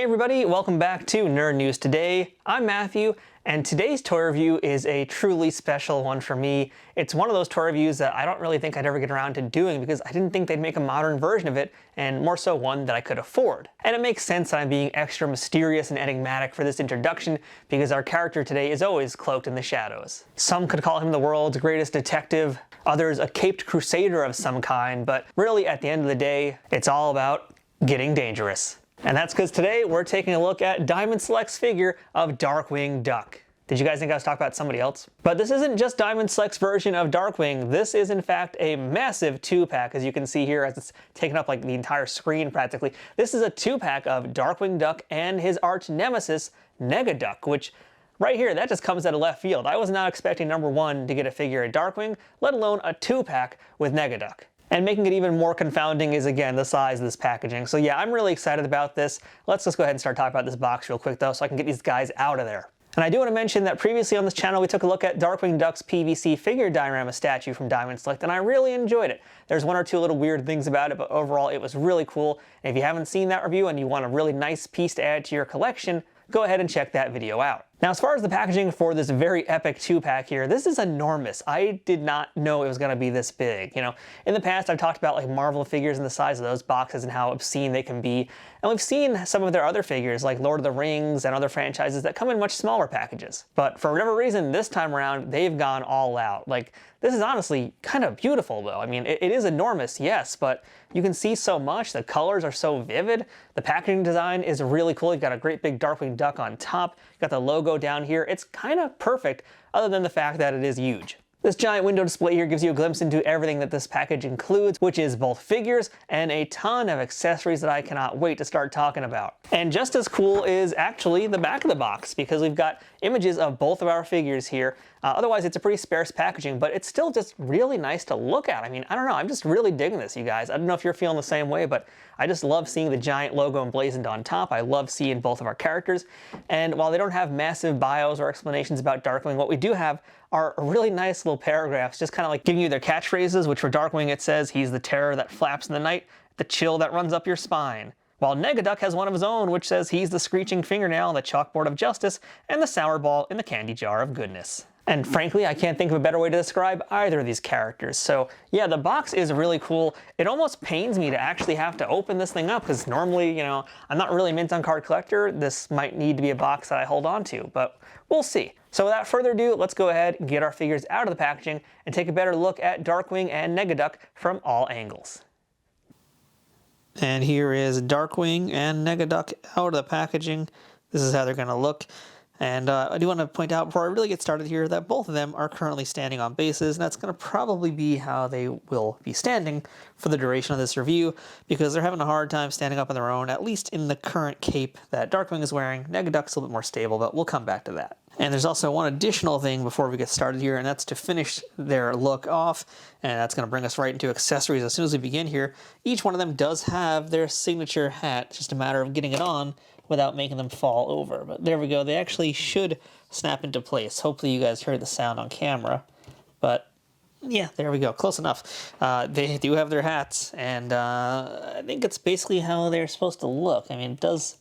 Hey everybody, welcome back to Nerd News Today. I'm Matthew, and today's toy review is a truly special one for me. It's one of those toy reviews that I don't really think I'd ever get around to doing because I didn't think they'd make a modern version of it, and more so one that I could afford. And it makes sense that I'm being extra mysterious and enigmatic for this introduction because our character today is always cloaked in the shadows. Some could call him the world's greatest detective, others a caped crusader of some kind, but really at the end of the day, it's all about getting dangerous. And that's because today we're taking a look at Diamond Select's figure of Darkwing Duck. Did you guys think I was talking about somebody else? But this isn't just Diamond Select's version of Darkwing. This is in fact a massive 2-pack, as you can see here, as it's taken up like the entire screen practically. This is a 2-pack of Darkwing Duck and his arch nemesis, Negaduck, which right here, that just comes out of left field. I was not expecting #1 to get a figure of Darkwing, let alone a 2-pack with Negaduck. And making it even more confounding is, again, the size of this packaging. So yeah, I'm really excited about this. Let's just go ahead and start talking about this box real quick, though, so I can get these guys out of there. And I do want to mention that previously on this channel, we took a look at Darkwing Duck's PVC figure diorama statue from Diamond Select, and I really enjoyed it. There's one or two little weird things about it, but overall, it was really cool. And if you haven't seen that review and you want a really nice piece to add to your collection, go ahead and check that video out. Now, as far as the packaging for this very epic 2-pack here, this is enormous. I did not know it was going to be this big. You know, in the past, I've talked about like Marvel figures and the size of those boxes and how obscene they can be. And we've seen some of their other figures like Lord of the Rings and other franchises that come in much smaller packages. But for whatever reason, this time around, they've gone all out. Like, this is honestly kind of beautiful, though. I mean, it is enormous, yes, but you can see so much. The colors are so vivid. The packaging design is really cool. You've got a great big Darkwing Duck on top. You've got the logo down here. It's kind of perfect, other than the fact that it is huge. This giant window display here gives you a glimpse into everything that this package includes, which is both figures and a ton of accessories that I cannot wait to start talking about. And just as cool is actually the back of the box, because we've got images of both of our figures here. Otherwise, it's a pretty sparse packaging, but it's still just really nice to look at. I mean, I don't know, I'm just really digging this, you guys. I don't know if you're feeling the same way, but I just love seeing the giant logo emblazoned on top. I love seeing both of our characters. And while they don't have massive bios or explanations about Darkwing, what we do have are really nice little paragraphs, just kind of like giving you their catchphrases, which for Darkwing it says, "He's the terror that flaps in the night, the chill that runs up your spine." While Negaduck has one of his own, which says, "He's the screeching fingernail on the chalkboard of justice and the sour ball in the candy jar of goodness." And frankly, I can't think of a better way to describe either of these characters. So yeah, the box is really cool. It almost pains me to actually have to open this thing up because normally, you know, I'm not really a mint on card collector. This might need to be a box that I hold on to, but we'll see. So without further ado, let's go ahead and get our figures out of the packaging and take a better look at Darkwing and Negaduck from all angles. And here is Darkwing and Negaduck out of the packaging. This is how they're going to look. And I do want to point out before I really get started here that both of them are currently standing on bases, and that's going to probably be how they will be standing for the duration of this review, because they're having a hard time standing up on their own, at least in the current cape that Darkwing is wearing. Negaduck's a little bit more stable, but we'll come back to that. And there's also one additional thing before we get started here, and that's to finish their look off, and that's going to bring us right into accessories as soon as we begin here. Each one of them does have their signature hat. It's just a matter of getting it on without making them fall over. But there we go. They actually should snap into place. Hopefully you guys heard the sound on camera. But yeah, there we go. Close enough. They do have their hats, and I think it's basically how they're supposed to look. I mean, it does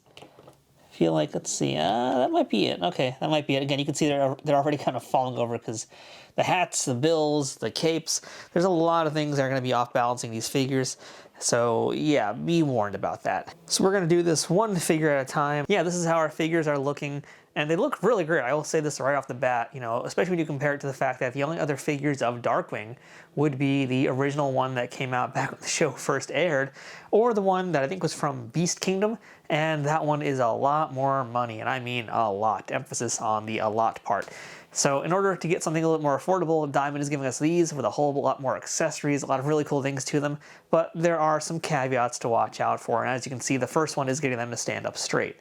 feel like, let's see, that might be it. Okay, that might be it. Again, you can see they're already kind of falling over because the hats, the bills, the capes, there's a lot of things that are going to be off-balancing these figures. So yeah, be warned about that. So we're going to do this one figure at a time. Yeah, this is how our figures are looking, and they look really great. I will say this right off the bat, you know, especially when you compare it to the fact that the only other figures of Darkwing would be the original one that came out back when the show first aired, or the one that I think was from Beast Kingdom, and that one is a lot more money, and I mean a lot. Emphasis on the a lot part. So in order to get something a little more affordable, Diamond is giving us these with a whole lot more accessories, a lot of really cool things to them, but there are some caveats to watch out for, and as you can see, the first one is getting them to stand up straight.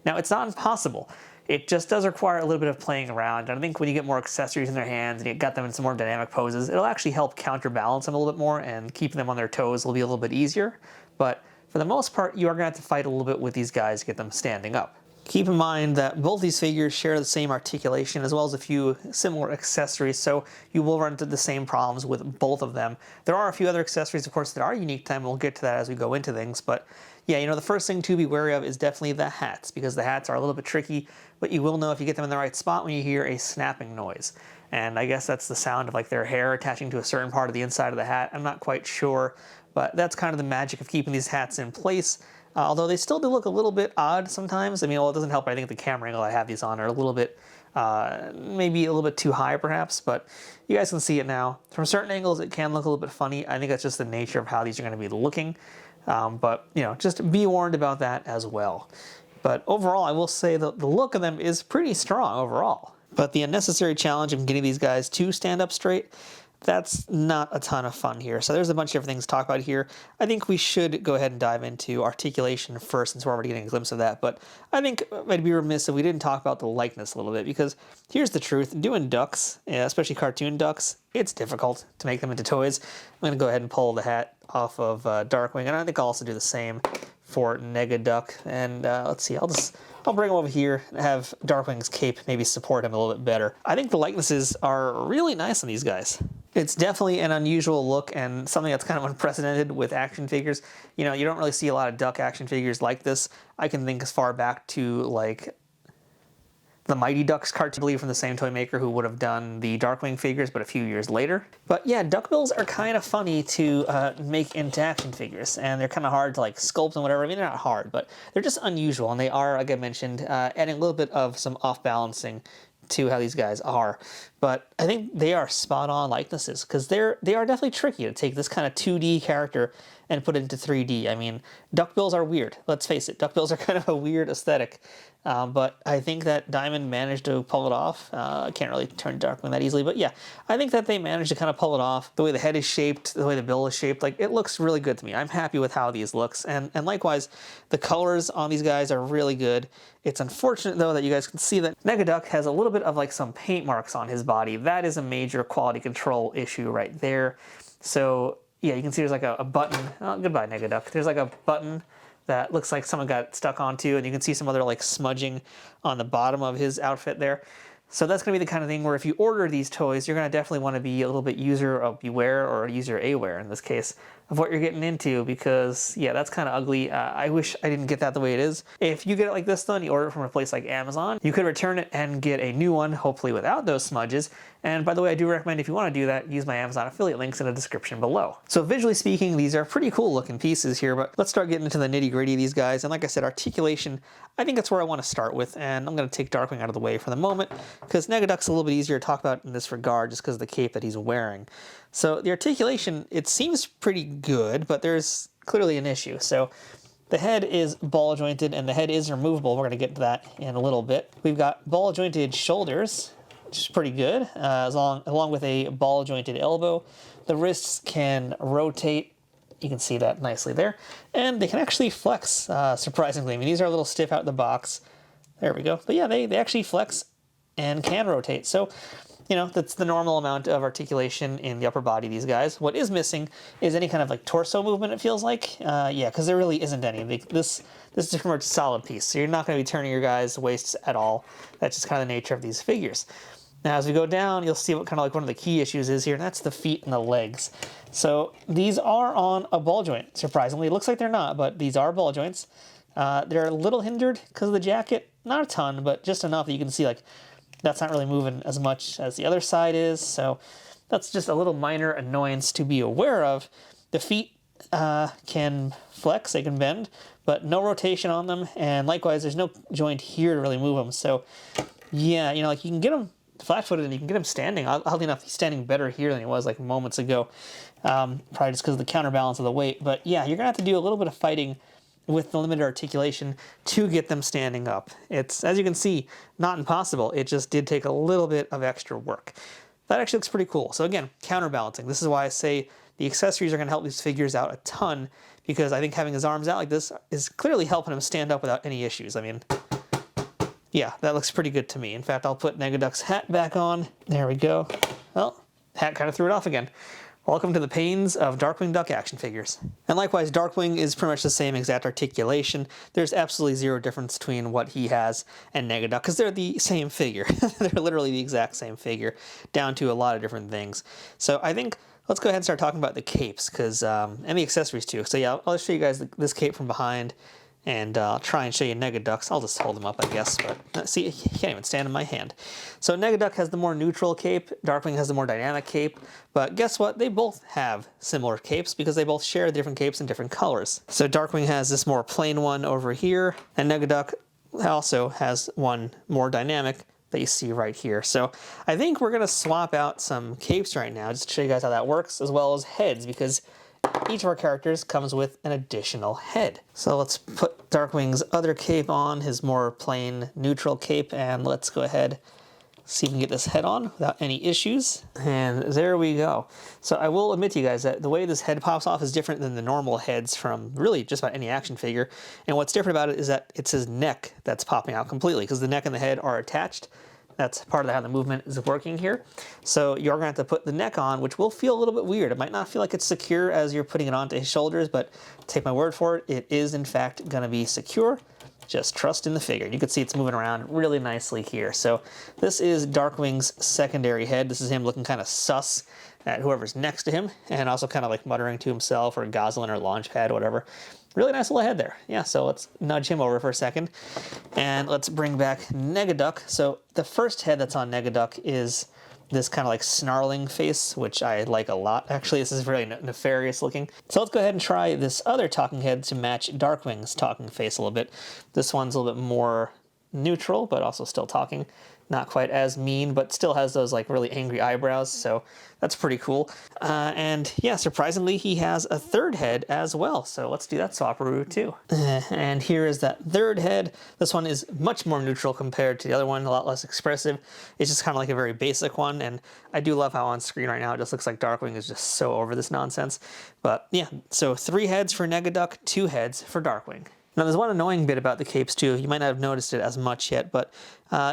Now, it's not impossible. It just does require a little bit of playing around, and I think when you get more accessories in their hands and you got them in some more dynamic poses, it'll actually help counterbalance them a little bit more, and keeping them on their toes will be a little bit easier, but for the most part, you are going to have to fight a little bit with these guys to get them standing up. Keep in mind that both these figures share the same articulation as well as a few similar accessories, so you will run into the same problems with both of them. There are a few other accessories, of course, that are unique to them. We'll get to that as we go into things, but yeah, the first thing to be wary of is definitely the hats, because the hats are a little bit tricky, but you will know if you get them in the right spot when you hear a snapping noise. And I guess that's the sound of like their hair attaching to a certain part of the inside of the hat. I'm not quite sure, but that's kind of the magic of keeping these hats in place. Although they still do look a little bit odd sometimes. I mean, well, it doesn't help. I think the camera angle I have these on are a little bit, maybe a little bit too high perhaps, but you guys can see it now. From certain angles, it can look a little bit funny. I think that's just the nature of how these are going to be looking. But, just be warned about that as well. But overall, I will say that the look of them is pretty strong overall. But the unnecessary challenge of getting these guys to stand up straight, that's not a ton of fun here. So there's a bunch of different things to talk about here. I think we should go ahead and dive into articulation first, since we're already getting a glimpse of that. But I think I'd be remiss if we didn't talk about the likeness a little bit, because here's the truth. Doing ducks, especially cartoon ducks, it's difficult to make them into toys. I'm going to go ahead and pull the hat off of Darkwing, and I think I'll also do the same for Negaduck. And let's see, I'll bring him over here and have Darkwing's cape maybe support him a little bit better. I think the likenesses are really nice on these guys. It's definitely an unusual look and something that's kind of unprecedented with action figures. You don't really see a lot of duck action figures like this. I can think as far back to like the Mighty Ducks cartoon, I believe, from the same toy maker who would have done the Darkwing figures, but a few years later. But yeah, duckbills are kind of funny to make into action figures, and they're kind of hard to like sculpt and whatever. I mean, they're not hard, but they're just unusual, and they are, like I mentioned, adding a little bit of some off-balancing to how these guys are. But I think they are spot-on likenesses, because they are definitely tricky to take this kind of 2D character and put it into 3D. I mean, duckbills are weird. Let's face it, duckbills are kind of a weird aesthetic. But I think that Diamond managed to pull it off. I can't really turn Darkwing that easily, but yeah, I think that they managed to kind of pull it off. The way the head is shaped, the way the bill is shaped, like, it looks really good to me. I'm happy with how these looks, and likewise, the colors on these guys are really good. It's unfortunate, though, that you guys can see that Negaduck has a little bit of like some paint marks on his body. That is a major quality control issue right there. So yeah, you can see there's like a button. Oh, goodbye, Negaduck. There's like a button that looks like someone got stuck onto, and you can see some other like smudging on the bottom of his outfit there. So that's going to be the kind of thing where if you order these toys, you're going to definitely want to be a little bit user beware, or user aware in this case, of what you're getting into, because yeah, that's kind of ugly. I wish I didn't get that the way it is. If you get it like this though, and you order it from a place like Amazon, you could return it and get a new one, hopefully without those smudges. And by the way, I do recommend, if you want to do that, use my Amazon affiliate links in the description below. So visually speaking, these are pretty cool looking pieces here, but let's start getting into the nitty gritty of these guys. And like I said, articulation, I think that's where I want to start with, and I'm going to take Darkwing out of the way for the moment, because Negaduck's a little bit easier to talk about in this regard just because of the cape that he's wearing. So the articulation, it seems pretty good, but there's clearly an issue. So the head is ball jointed, and the head is removable. We're going to get to that in a little bit. We've got ball jointed shoulders, which is pretty good, along with a ball jointed elbow. The wrists can rotate. You can see that nicely there. And they can actually flex, surprisingly. I mean, these are a little stiff out of the box. There we go. But yeah, they actually flex and can rotate. So, that's the normal amount of articulation in the upper body of these guys. What is missing is any kind of like torso movement, it feels like. Yeah, because there really isn't any. This is pretty much a solid piece. So you're not going to be turning your guys' waists at all. That's just kind of the nature of these figures. Now, as we go down, you'll see what kind of like one of the key issues is here, and that's the feet and the legs. So these are on a ball joint, surprisingly. It looks like they're not, but these are ball joints. They're a little hindered because of the jacket. Not a ton, but just enough that you can see like that's not really moving as much as the other side is. So that's just a little minor annoyance to be aware of. The feet can flex, they can bend, but no rotation on them. And likewise, there's no joint here to really move them. So yeah, like you can get them flat-footed and you can get him standing. Oddly enough, he's standing better here than he was like moments ago, probably just because of the counterbalance of the weight. But yeah, you're gonna have to do a little bit of fighting with the limited articulation to get them standing up. It's, as you can see, not impossible. It just did take a little bit of extra work. That actually looks pretty cool. So again, counterbalancing. This is why I say the accessories are gonna help these figures out a ton, because I think having his arms out like this is clearly helping him stand up without any issues. I mean, yeah, that looks pretty good to me. In fact, I'll put Negaduck's hat back on. There we go. Well, hat kind of threw it off again. Welcome to the pains of Darkwing Duck action figures. And likewise, Darkwing is pretty much the same exact articulation. There's absolutely zero difference between what he has and Negaduck, because they're the same figure. They're literally the exact same figure, down to a lot of different things. So I think let's go ahead and start talking about the capes, and the accessories too. So yeah, I'll show you guys this cape from behind, and I'll try and show you Negaduck's. I'll just hold him up, I guess, but see, he can't even stand in my hand. So Negaduck has the more neutral cape, Darkwing has the more dynamic cape, but guess what? They both have similar capes because they both share different capes in different colors. So Darkwing has this more plain one over here, and Negaduck also has one more dynamic that you see right here. So I think we're gonna swap out some capes right now just to show you guys how that works, as well as heads, because each of our characters comes with an additional head. So let's put Darkwing's other cape on, his more plain neutral cape, and let's go ahead, see if we can get this head on without any issues. And there we go. So I will admit to you guys that the way this head pops off is different than the normal heads from really just about any action figure. And what's different about it is that it's his neck that's popping out completely, because the neck and the head are attached. That's part of how the movement is working here. So you're going to have to put the neck on, which will feel a little bit weird. It might not feel like it's secure as you're putting it onto his shoulders, but take my word for it, it is in fact going to be secure. Just trust in the figure. You can see it's moving around really nicely here. So this is Darkwing's secondary head. This is him looking kind of sus at whoever's next to him, and also kind of like muttering to himself, or Goslin, or Launchpad, whatever. Really nice little head there. Yeah, so let's nudge him over for a second. And let's bring back Negaduck. So the first head that's on Negaduck is this kind of like snarling face, which I like a lot. Actually, this is very nefarious looking. So let's go ahead and try this other talking head to match Darkwing's talking face a little bit. This one's a little bit more neutral, but also still talking. Not quite as mean, but still has those like really angry eyebrows, so that's pretty cool. And yeah, surprisingly, he has a third head as well, so let's do that swaparoo too. And here is that third head. This one is much more neutral compared to the other one, a lot less expressive. It's just kind of like a very basic one, and I do love how on screen right now it just looks like Darkwing is just so over this nonsense. But yeah, so 3 heads for Negaduck, 2 heads for Darkwing. Now there's one annoying bit about the capes too. You might not have noticed it as much yet, but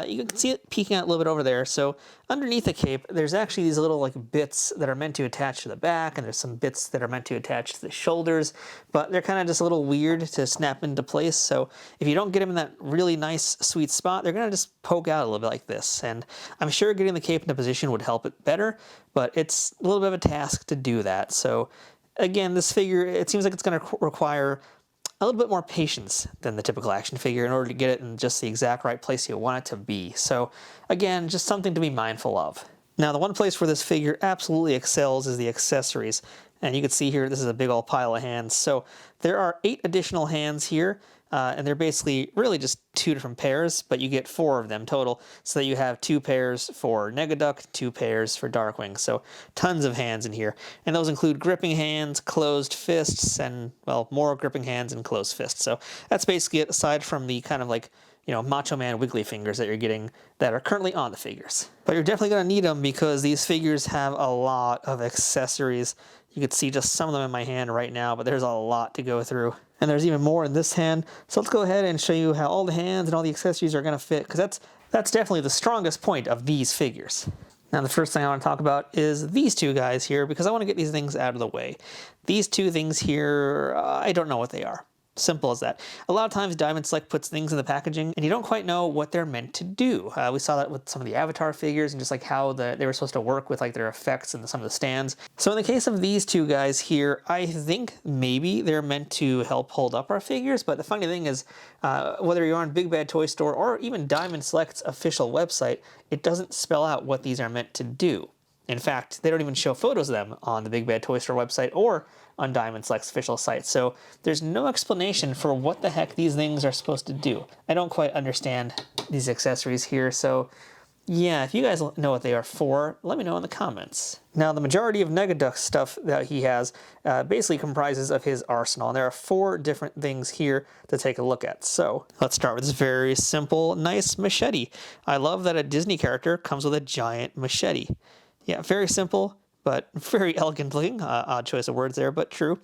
you can see it peeking out a little bit over there. So underneath the cape, there's actually these little like bits that are meant to attach to the back, and there's some bits that are meant to attach to the shoulders, but they're kind of just a little weird to snap into place. So if you don't get them in that really nice, sweet spot, they're gonna just poke out a little bit like this. And I'm sure getting the cape into position would help it better, but it's a little bit of a task to do that. So again, this figure, it seems like it's gonna require a little bit more patience than the typical action figure in order to get it in just the exact right place you want it to be. So again, just something to be mindful of. Now, the one place where this figure absolutely excels is the accessories. And you can see here, this is a big old pile of hands. So there are 8 additional hands here, and they're basically really just 2 different pairs, but you get 4 of them total, so that you have 2 pairs for Negaduck, 2 pairs for Darkwing. So tons of hands in here. And those include gripping hands, closed fists, and, well, more gripping hands and closed fists. So that's basically it, aside from the kind of like, you know, Macho Man wiggly fingers that you're getting that are currently on the figures. But you're definitely going to need them because these figures have a lot of accessories. You can see just some of them in my hand right now, but there's a lot to go through. And there's even more in this hand. So let's go ahead and show you how all the hands and all the accessories are going to fit, because that's definitely the strongest point of these figures. Now, the first thing I want to talk about is these 2 guys here, because I want to get these things out of the way. These 2 things here, I don't know what they are. Simple as that. A lot of times Diamond Select puts things in the packaging and you don't quite know what they're meant to do. We saw that with some of the Avatar figures and just like how they were supposed to work with like their effects and some of the stands. So in the case of these 2 guys here, I think maybe they're meant to help hold up our figures, but the funny thing is, whether you're on Big Bad Toy Store or even Diamond Select's official website, it doesn't spell out what these are meant to do. In fact, they don't even show photos of them on the Big Bad Toy Store website or on Diamond Select's official site. So there's no explanation for what the heck these things are supposed to do. I don't quite understand these accessories here. So yeah, if you guys know what they are for, let me know in the comments. Now, the majority of Negaduck stuff that he has basically comprises of his arsenal. And there are 4 different things here to take a look at. So let's start with this very simple, nice machete. I love that a Disney character comes with a giant machete. Yeah, very simple, but very elegant looking. Odd choice of words there, but true.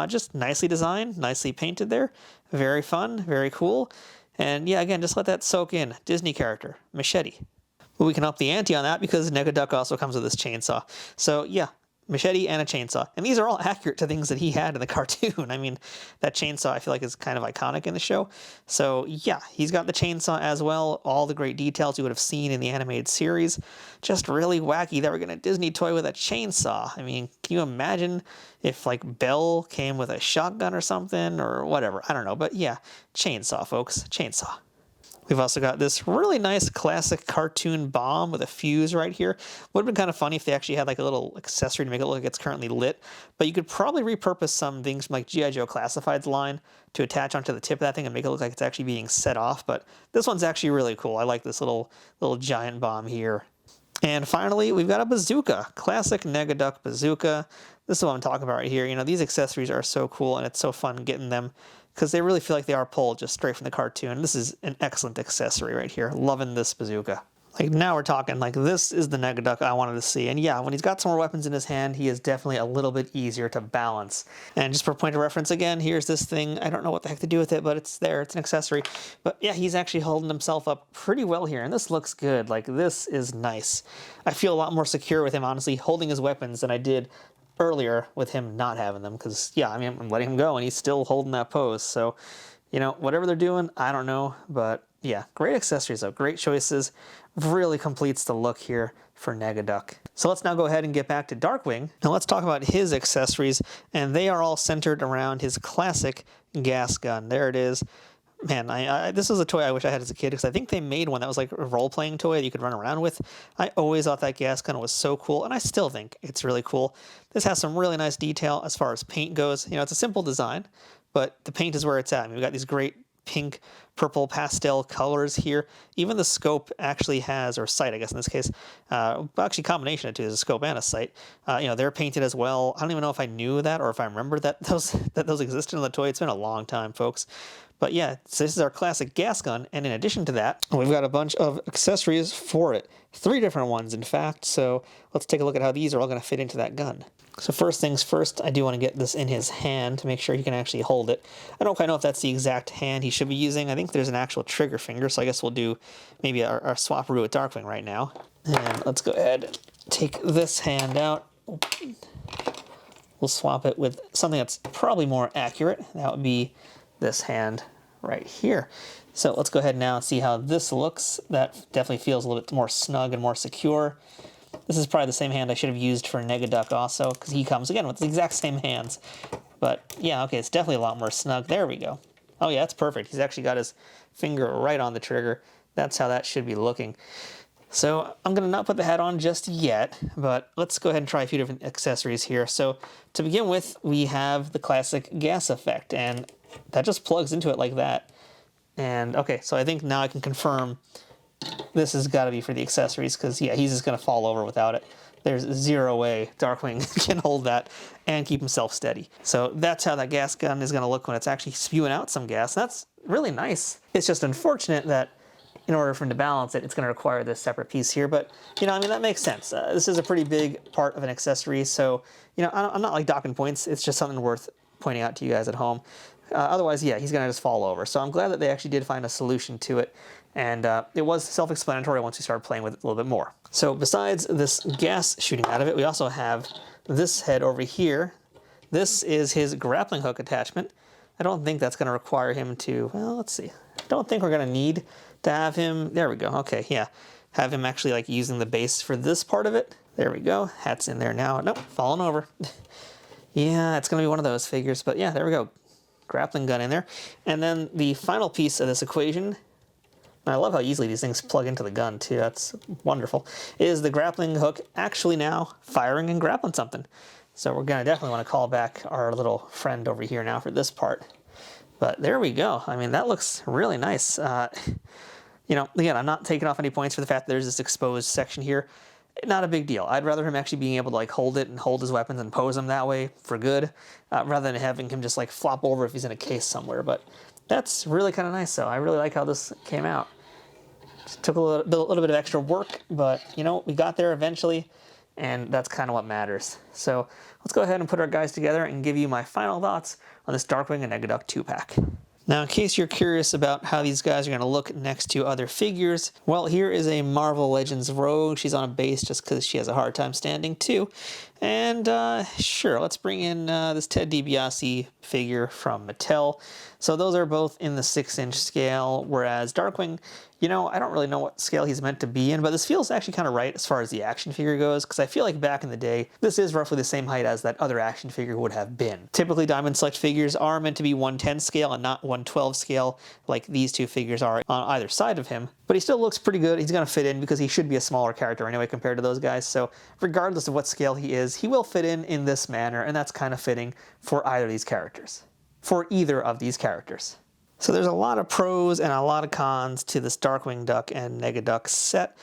Just nicely designed, nicely painted there. Very fun, very cool. And yeah, again, just let that soak in. Disney character, machete. But we can up the ante on that because Negaduck also comes with this chainsaw. So yeah, machete, and a chainsaw. And these are all accurate to things that he had in the cartoon. I mean, that chainsaw I feel like is kind of iconic in the show. So yeah, he's got the chainsaw as well. All the great details you would have seen in the animated series. Just really wacky that we're getting a Disney toy with a chainsaw. I mean, can you imagine if like Belle came with a shotgun or something or whatever? I don't know, but yeah, chainsaw, folks, chainsaw. We've also got this really nice classic cartoon bomb with a fuse right here. Would have been kind of funny if they actually had like a little accessory to make it look like it's currently lit, but you could probably repurpose some things from like G.I. Joe Classified's line to attach onto the tip of that thing and make it look like it's actually being set off, but this one's actually really cool. I like this little giant bomb here. And finally, we've got a bazooka, classic Negaduck bazooka. This is what I'm talking about right here. You know, these accessories are so cool and it's so fun getting them, because they really feel like they are pulled just straight from the cartoon. This is an excellent accessory right here. Loving this bazooka. Like now we're talking, like this is the Negaduck I wanted to see. And yeah, when he's got some more weapons in his hand, he is definitely a little bit easier to balance. And just for point of reference again, here's this thing. I don't know what the heck to do with it, but it's there. It's an accessory. But yeah, he's actually holding himself up pretty well here. And this looks good. Like this is nice. I feel a lot more secure with him, honestly, holding his weapons than I did earlier with him not having them, because yeah, I mean, I'm letting him go and he's still holding that pose. So, you know, whatever they're doing, I don't know, but yeah, great accessories though, great choices. Really completes the look here for Negaduck. So let's now go ahead and get back to Darkwing. Now let's talk about his accessories, and they are all centered around his classic gas gun. There it is. Man, this is a toy I wish I had as a kid, because I think they made one that was like a role-playing toy that you could run around with. I always thought that gas gun was so cool, and I still think it's really cool. This has some really nice detail as far as paint goes. You know, it's a simple design, but the paint is where it's at. I mean, we've got these great pink, purple pastel colors here. Even the scope actually has, or sight, I guess in this case, actually combination of two, there's a scope and a sight. You know, they're painted as well. I don't even know if I knew that or if I remember that those existed in the toy. It's been a long time, folks. But yeah, so this is our classic gas gun, and in addition to that, we've got a bunch of accessories for it. 3 different ones, in fact, so let's take a look at how these are all going to fit into that gun. So first things first, I do want to get this in his hand to make sure he can actually hold it. I don't quite know if that's the exact hand he should be using. I think there's an actual trigger finger, so I guess we'll do maybe our swap-a-roo with Darkwing right now. And let's go ahead and take this hand out. We'll swap it with something that's probably more accurate. That would be this hand right here. So let's go ahead now and see how this looks. That definitely feels a little bit more snug and more secure. This is probably the same hand I should have used for Negaduck also, because he comes again with the exact same hands. But yeah, okay, it's definitely a lot more snug. There we go. Oh yeah, that's perfect. He's actually got his finger right on the trigger. That's how that should be looking. So I'm going to not put the hat on just yet, but let's go ahead and try a few different accessories here. So to begin with, we have the classic gas effect, and that just plugs into it like that. And okay, so I think now I can confirm this has got to be for the accessories, because yeah, he's just going to fall over without it. There's zero way Darkwing can hold that and keep himself steady. So that's how that gas gun is going to look when it's actually spewing out some gas. That's really nice. It's just unfortunate that in order for him to balance it, it's going to require this separate piece here. But, you know, I mean, that makes sense. This is a pretty big part of an accessory. So, you know, I'm not like docking points. It's just something worth pointing out to you guys at home. Otherwise, yeah, he's going to just fall over. So I'm glad that they actually did find a solution to it. And it was self-explanatory once we started playing with it a little bit more. So besides this gas shooting out of it, we also have this head over here. This is his grappling hook attachment. I don't think that's going to require him to, well, let's see. I don't think we're going to need to have him, there we go, okay, yeah. Have him actually like using the base for this part of it. There we go, hat's in there now. Nope, falling over. Yeah, it's going to be one of those figures, but yeah, there we go. Grappling gun in there. And then the final piece of this equation, and I love how easily these things plug into the gun too, that's wonderful, is the grappling hook actually now firing and grappling something. So we're going to definitely want to call back our little friend over here now for this part. But there we go. I mean, that looks really nice. You know, again, I'm not taking off any points for the fact that there's this exposed section here. Not a big deal. I'd rather him actually being able to like hold it and hold his weapons and pose them that way for good, rather than having him just like flop over if he's in a case somewhere. But that's really kind of nice. So I really like how this came out. Just took a little bit of extra work, but you know, we got there eventually, and that's kind of what matters. So let's go ahead and put our guys together and give you my final thoughts on this Darkwing and Negaduck 2-pack. Now, in case you're curious about how these guys are going to look next to other figures, well, here is a Marvel Legends Rogue. She's on a base just because she has a hard time standing too. And sure, let's bring in this Ted DiBiase figure from Mattel. So those are both in the 6-inch scale, whereas Darkwing, you know, I don't really know what scale he's meant to be in, but this feels actually kind of right as far as the action figure goes, because I feel like back in the day, this is roughly the same height as that other action figure would have been. Typically, Diamond Select figures are meant to be 110 scale and not 112 scale, like these two figures are on either side of him, but he still looks pretty good. He's going to fit in because he should be a smaller character anyway compared to those guys, so regardless of what scale he is, he will fit in this manner, and that's kind of fitting for either of these characters. For either of these characters. So there's a lot of pros and a lot of cons to this Darkwing Duck and Negaduck set,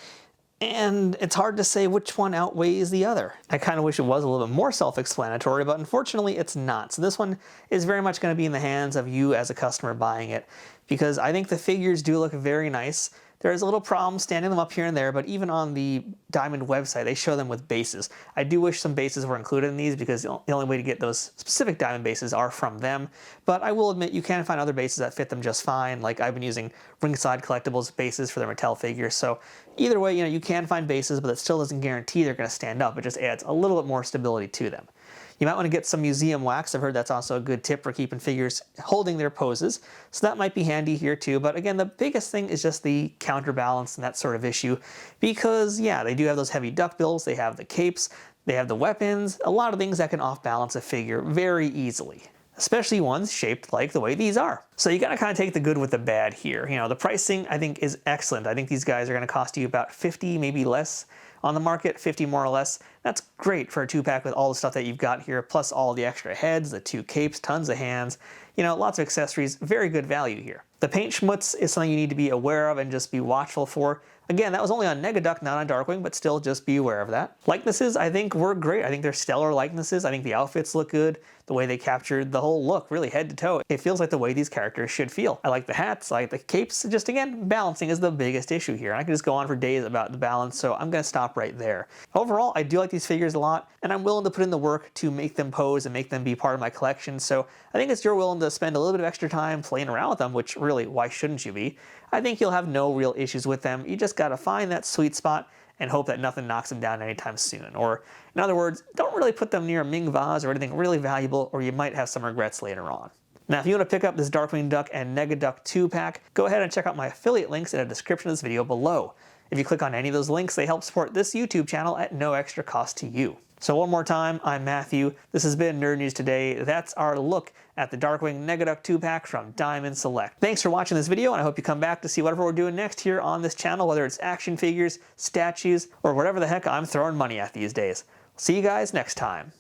and it's hard to say which one outweighs the other. I kind of wish it was a little bit more self-explanatory, but unfortunately it's not. So this one is very much going to be in the hands of you as a customer buying it, because I think the figures do look very nice. There's a little problem standing them up here and there, but even on the Diamond website, they show them with bases. I do wish some bases were included in these because the only way to get those specific Diamond bases are from them. But I will admit you can find other bases that fit them just fine. Like I've been using Ringside Collectibles bases for their Mattel figures. So either way, you know, you can find bases, but it still doesn't guarantee they're going to stand up. It just adds a little bit more stability to them. You might want to get some museum wax. I've heard that's also a good tip for keeping figures holding their poses. So that might be handy here too. But again, the biggest thing is just the counterbalance and that sort of issue. Because yeah, they do have those heavy duckbills, they have the capes, they have the weapons, a lot of things that can off-balance a figure very easily. Especially ones shaped like the way these are. So you gotta kind of take the good with the bad here. You know, the pricing I think is excellent. I think these guys are gonna cost you about 50, maybe less on the market, 50 more or less. That's great for a 2-pack with all the stuff that you've got here, plus all the extra heads, the 2 capes, tons of hands, you know, lots of accessories, very good value here. The paint schmutz is something you need to be aware of and just be watchful for. Again, that was only on Negaduck, not on Darkwing, but still just be aware of that. Likenesses, I think, were great. I think they're stellar likenesses. I think the outfits look good. The way they captured the whole look, really head to toe. It feels like the way these characters should feel. I like the hats, I like the capes. Just again, balancing is the biggest issue here. I could just go on for days about the balance, so I'm gonna stop right there. Overall, I do like these figures a lot, and I'm willing to put in the work to make them pose and make them be part of my collection. So I think if you're willing to spend a little bit of extra time playing around with them, which really, why shouldn't you be? I think you'll have no real issues with them. You just gotta find that sweet spot and hope that nothing knocks them down anytime soon. Or, in other words, don't really put them near a Ming vase or anything really valuable, or you might have some regrets later on. Now, if you want to pick up this Darkwing Duck and Negaduck 2-pack, go ahead and check out my affiliate links in the description of this video below. If you click on any of those links, they help support this YouTube channel at no extra cost to you. So one more time, I'm Matthew. This has been Nerd News Today. That's our look at the Darkwing Negaduck 2-pack from Diamond Select. Thanks for watching this video, and I hope you come back to see whatever we're doing next here on this channel, whether it's action figures, statues, or whatever the heck I'm throwing money at these days. See you guys next time.